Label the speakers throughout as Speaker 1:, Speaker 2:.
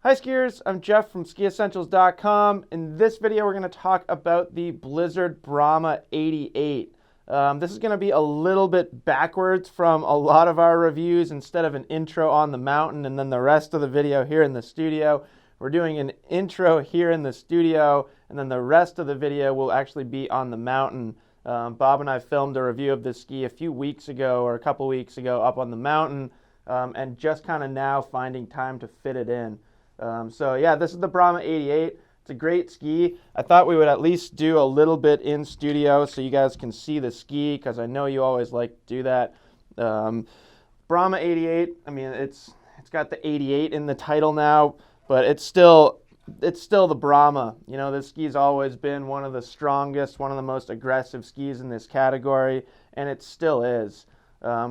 Speaker 1: Hi skiers, I'm Jeff from Skiessentials.com. In this video, we're going to talk about the Blizzard Brahma 88. This is going to be a little bit backwards from a lot of our reviews. Instead of an intro on the mountain and then the rest of the video here in the studio, we're doing an intro here in the studio, and then the rest of the video will actually be on the mountain. Bob and I filmed a review of this ski a few weeks ago, or a couple weeks ago, up on the mountain, and just kind of now finding time to fit it in. So yeah, this is the Brahma 88. It's a great ski. I thought we would at least do a little bit in studio so you guys can see the ski, because I know you always like to do that. Brahma 88, I mean, it's got the 88 in the title now, but it's still the Brahma. You know, this ski's always been one of the strongest, one of the most aggressive skis in this category, and it still is.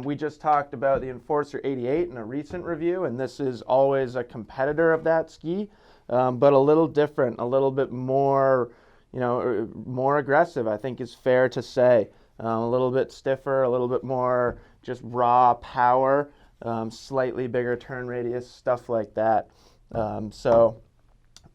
Speaker 1: We just talked about the Enforcer 88 in a recent review, and this is always a competitor of that ski, but a little different, a little bit more, more aggressive, I think is fair to say. A little bit stiffer, a little bit more just raw power, slightly bigger turn radius, stuff like that. So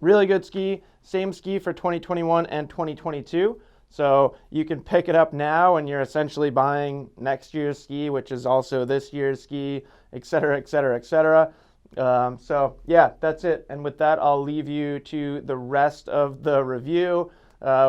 Speaker 1: really good ski. Same ski for 2021 and 2022. So you can pick it up now and you're essentially buying next year's ski, which is also this year's ski, et cetera, et cetera, et cetera. So yeah, that's it. And with that, I'll leave you to the rest of the review.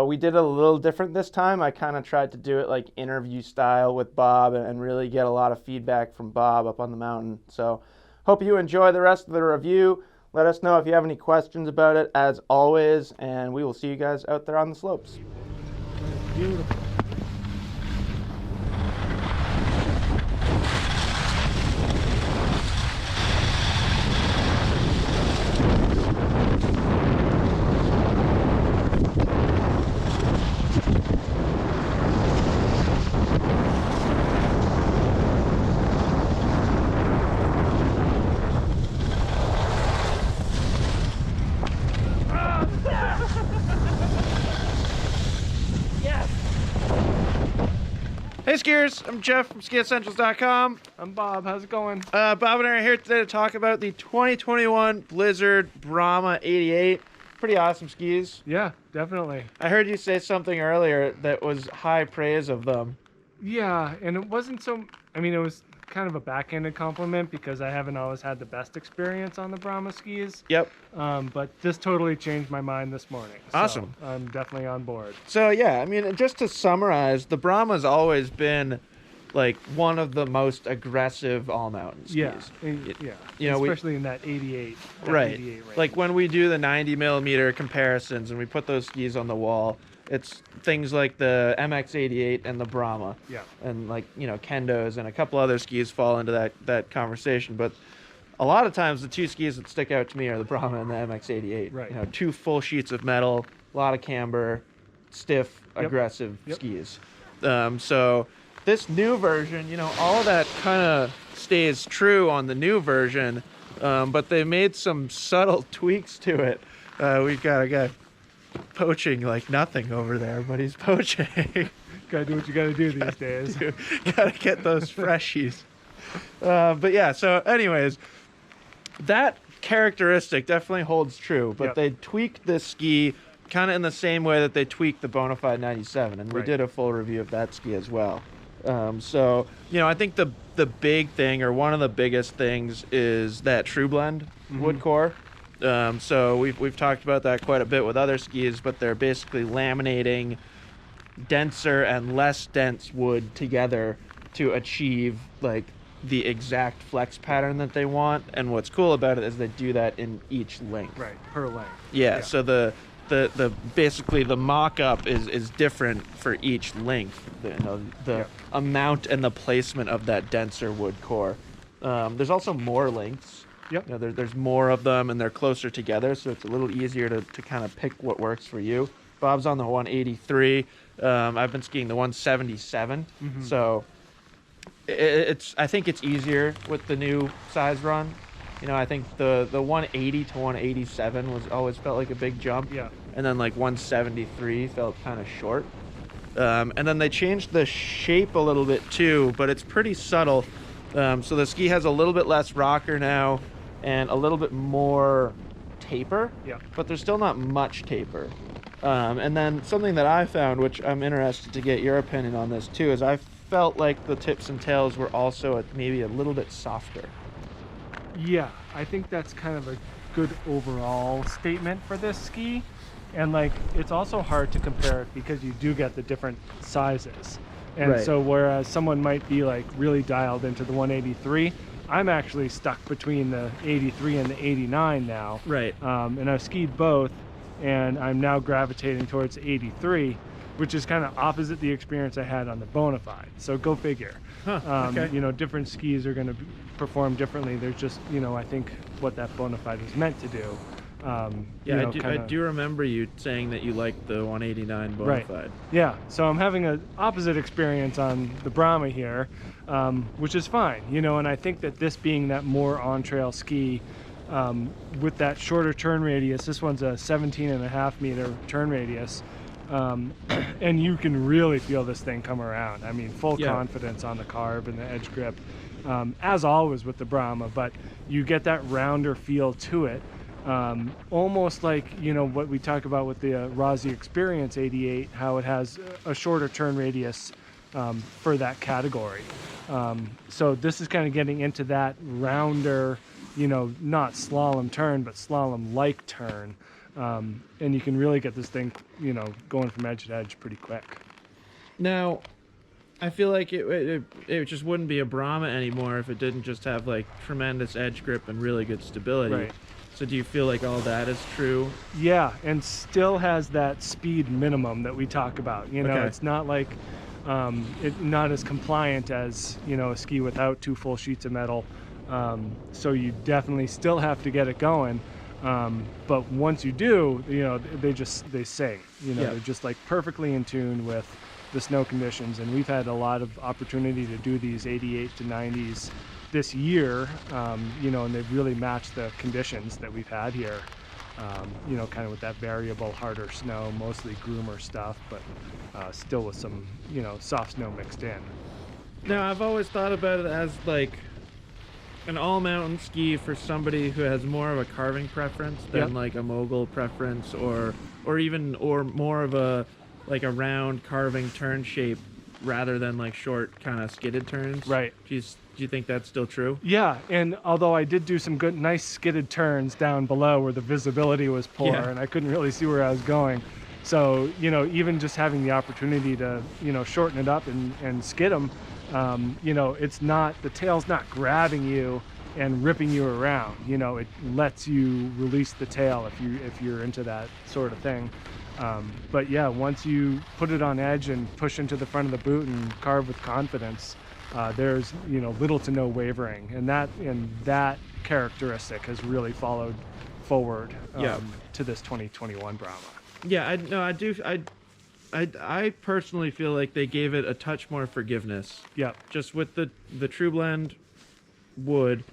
Speaker 1: We did it a little different this time. I kind of tried to do it like interview style with Bob and really get a lot of feedback from Bob up on the mountain. So hope you enjoy the rest of the review. Let us know if you have any questions about it, as always, and we will see you guys out there on the slopes. Beautiful. Hey skiers, I'm Jeff from Skiessentials.com.
Speaker 2: I'm Bob. How's it going?
Speaker 1: Bob and I are here today to talk about the 2021 Blizzard Brahma 88. Pretty awesome skis.
Speaker 2: Yeah, definitely.
Speaker 1: I heard you say something earlier that was high praise of them.
Speaker 2: Yeah, and it wasn't so... I mean, it was kind of a backhanded compliment because I haven't always had the best experience on the Brahma skis.
Speaker 1: Yep.
Speaker 2: But this totally changed my mind this morning.
Speaker 1: Awesome.
Speaker 2: So I'm definitely on board.
Speaker 1: So yeah, I mean, just to summarize, the Brahma's always been like one of the most aggressive all-mountain skis.
Speaker 2: Yeah,
Speaker 1: You know,
Speaker 2: especially in that 88.
Speaker 1: Right.
Speaker 2: 88 range.
Speaker 1: Like when we do the 90 millimeter comparisons and we put those skis on the wall, it's things like the MX88 and the Brahma.
Speaker 2: Yeah.
Speaker 1: And like, Kendos and a couple other skis fall into that conversation. But a lot of times the two skis that stick out to me are the Brahma and the MX88.
Speaker 2: Right.
Speaker 1: Two full sheets of metal, a lot of camber, stiff,
Speaker 2: Yep.
Speaker 1: aggressive
Speaker 2: Yep.
Speaker 1: skis. So this new version, all of that kind of stays true on the new version, but they made some subtle tweaks to it. We've got a guy poaching like nothing over there, but he's poaching.
Speaker 2: Gotta do what you gotta do these days.
Speaker 1: Gotta get those freshies. But yeah, so anyways, that characteristic definitely holds true, but
Speaker 2: Yep.
Speaker 1: they tweaked this ski kind of in the same way that they tweaked the Bonafide 97, and we
Speaker 2: Right.
Speaker 1: did a full review of that ski as well. So I think the big thing, or one of the biggest things, is that True Blend wood core. So we've talked about that quite a bit with other skis, but they're basically laminating denser and less dense wood together to achieve like the exact flex pattern that they want. And what's cool about it is they do that in each length.
Speaker 2: Right, per length.
Speaker 1: Yeah. So the basically the mock-up is different for each length. The amount and the placement of that denser wood core. There's also more lengths.
Speaker 2: Yep.
Speaker 1: There's more of them, and they're closer together, so it's a little easier to kind of pick what works for you. Bob's on the 183. I've been skiing the 177. So I think it's easier with the new size run. I think the 180 to 187 always felt like a big jump.
Speaker 2: Yeah.
Speaker 1: And then like 173 felt kind of short. And then they changed the shape a little bit too, but it's pretty subtle. So the ski has a little bit less rocker now and a little bit more taper,
Speaker 2: Yeah.
Speaker 1: but there's still not much taper. And then something that I found, which I'm interested to get your opinion on this too, is I felt like the tips and tails were also maybe a little bit softer.
Speaker 2: Yeah, I think that's kind of a good overall statement for this ski. And like, it's also hard to compare it because you do get the different sizes. And
Speaker 1: Right.
Speaker 2: so whereas someone might be like really dialed into the 183, I'm actually stuck between the 83 and the 89 now.
Speaker 1: Right.
Speaker 2: And I've skied both, and I'm now gravitating towards the 83, which is kind of opposite the experience I had on the Bonafide. So go figure.
Speaker 1: Huh, okay.
Speaker 2: You know, different skis are going to perform differently. There's just, you know, I think what that Bonafide was meant to do.
Speaker 1: Yeah,
Speaker 2: you know,
Speaker 1: I do remember you saying that you liked the 189 Bonafide.
Speaker 2: Right. Yeah, so I'm having an opposite experience on the Brahma here, which is fine, you know, and I think that this being that more on-trail ski with that shorter turn radius, this one's a 17.5 meter turn radius, and you can really feel this thing come around. I mean, full confidence on the carve and the edge grip, as always with the Brahma, but you get that rounder feel to it. Almost like, you know, what we talk about with the Rossi Experience 88, how it has a shorter turn radius for that category. So this is kind of getting into that rounder, you know, not slalom turn, but slalom-like turn. And you can really get this thing, you know, going from edge to edge pretty quick.
Speaker 1: Now, I feel like it just wouldn't be a Brahma anymore if it didn't just have like tremendous edge grip and really good stability.
Speaker 2: Right.
Speaker 1: So do you feel like all that is true?
Speaker 2: Yeah, and still has that speed minimum that we talk about. You know,
Speaker 1: Okay.
Speaker 2: it's not like not as compliant as, you know, a ski without 2 full sheets of metal. So you definitely still have to get it going. But once you do, you know, they sing. You know, they're just like perfectly in tune with the snow conditions. And we've had a lot of opportunity to do these 88 to 90s this year, you know, and they've really matched the conditions that we've had here, you know, kind of with that variable harder snow, mostly groomer stuff, but still with some, you know, soft snow mixed in.
Speaker 1: Now, I've always thought about it as like an all-mountain ski for somebody who has more of a carving preference than like a mogul preference, or more of a like a round carving turn shape rather than like short kind of skidded turns.
Speaker 2: Right.
Speaker 1: Do you think that's still true?
Speaker 2: Yeah, and although I did do some good, nice skidded turns down below where the visibility was poor and I couldn't really see where I was going. So, you know, even just having the opportunity to, you know, shorten it up and skid them, you know, it's not, the tail's not grabbing you and ripping you around. You know, it lets you release the tail if you're into that sort of thing. But yeah, once you put it on edge and push into the front of the boot and carve with confidence, there's, you know, little to no wavering, and that characteristic has really followed forward to this 2021 Brahma.
Speaker 1: Yeah, I personally feel like they gave it a touch more forgiveness.
Speaker 2: Yeah.
Speaker 1: Just with the True Blend wood,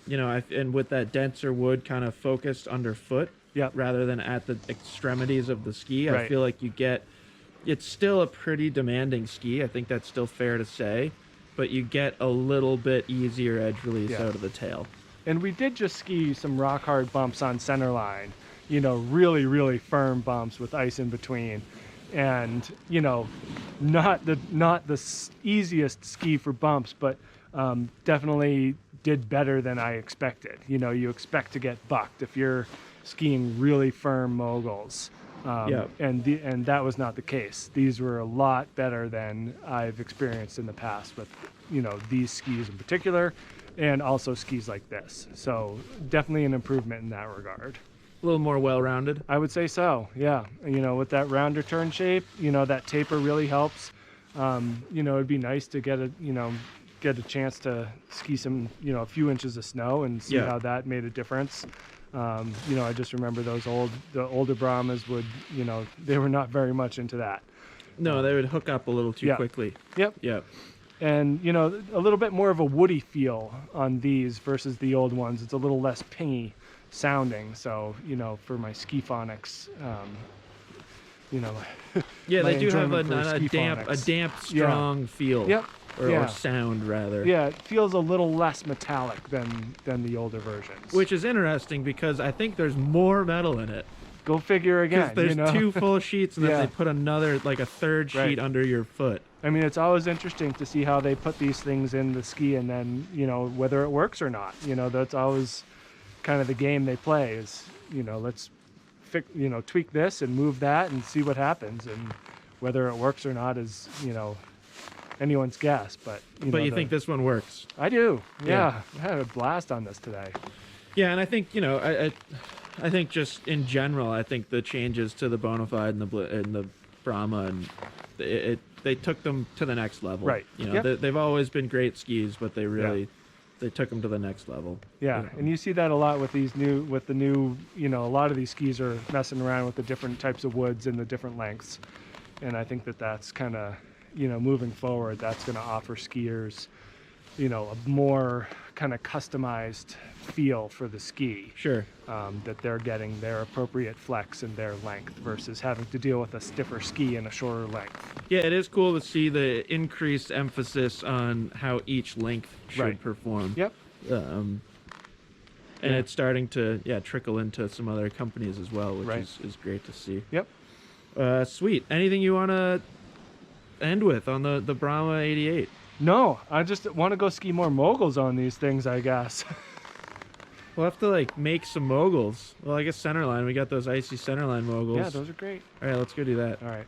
Speaker 1: you know, and with that denser wood kind of focused underfoot, rather than at the extremities of the ski, I feel like it's still a pretty demanding ski. I think that's still fair to say, but you get a little bit easier edge release out of the tail.
Speaker 2: And we did just ski some rock hard bumps on centerline, you know, really, really firm bumps with ice in between. And, you know, not the easiest ski for bumps, but definitely did better than I expected. You know, you expect to get bucked if you're skiing really firm moguls. And that was not the case. These were a lot better than I've experienced in the past with, you know, these skis in particular, and also skis like this. So definitely an improvement in that regard.
Speaker 1: A little more well-rounded.
Speaker 2: I would say so, yeah. You know, with that rounder turn shape, you know, that taper really helps. You know, it'd be nice to get a chance to ski some, you know, a few inches of snow and see how that made a difference. You know, I just remember the older Brahmas would, you know, they were not very much into that.
Speaker 1: No, they would hook up a little too quickly. Yep.
Speaker 2: And, you know, a little bit more of a woody feel on these versus the old ones. It's a little less pingy sounding. So, you know, for my ski phonics, you know.
Speaker 1: Yeah, they do have a damp, strong feel.
Speaker 2: Yep. Yeah.
Speaker 3: or sound rather.
Speaker 2: Yeah, it feels a little less metallic than the older versions.
Speaker 3: Which is interesting because I think there's more metal in it.
Speaker 2: Go figure again.
Speaker 3: There's
Speaker 2: you know?
Speaker 3: two full sheets and then
Speaker 2: Yeah.
Speaker 3: they put another, like a third sheet
Speaker 2: Right.
Speaker 3: under your foot.
Speaker 2: I mean, it's always interesting to see how they put these things in the ski and then, you know, whether it works or not. You know, that's always kind of the game they play is, you know, let's tweak this and move that and see what happens. And whether it works or not is, you know, anyone's guess. But
Speaker 3: You think this one works?
Speaker 2: I do.
Speaker 3: Yeah.
Speaker 2: I had a blast on this today.
Speaker 3: Yeah, and I think, you know, I think just in general, I think the changes to the Bonafide and the Brahma and they took them to the next level.
Speaker 2: Right.
Speaker 3: You know,
Speaker 2: Yep.
Speaker 3: they've always been great skis, but they really they took them to the next level.
Speaker 2: Yeah,
Speaker 3: You know.
Speaker 2: and you see that a lot with the new, you know, a lot of these skis are messing around with the different types of woods and the different lengths. And I think that that's kind of, you know, moving forward, that's going to offer skiers, you know, a more kind of customized feel for the ski.
Speaker 3: Sure.
Speaker 2: That they're getting their appropriate flex and their length versus having to deal with a stiffer ski and a shorter length.
Speaker 3: Yeah, it is cool to see the increased emphasis on how each length should
Speaker 2: Right.
Speaker 3: perform.
Speaker 2: Yep.
Speaker 3: And
Speaker 2: Yeah.
Speaker 3: it's starting to trickle into some other companies as well, which
Speaker 2: Right.
Speaker 3: is great to see.
Speaker 2: Yep.
Speaker 3: Sweet. Anything you want to end with on the Brahma 88?
Speaker 2: No, I just want to go ski more moguls on these things, I guess.
Speaker 3: We'll have to like make some moguls. Well, I guess centerline. We got those icy centerline moguls.
Speaker 2: Yeah, those are great.
Speaker 3: All right, let's go do that.
Speaker 2: All right.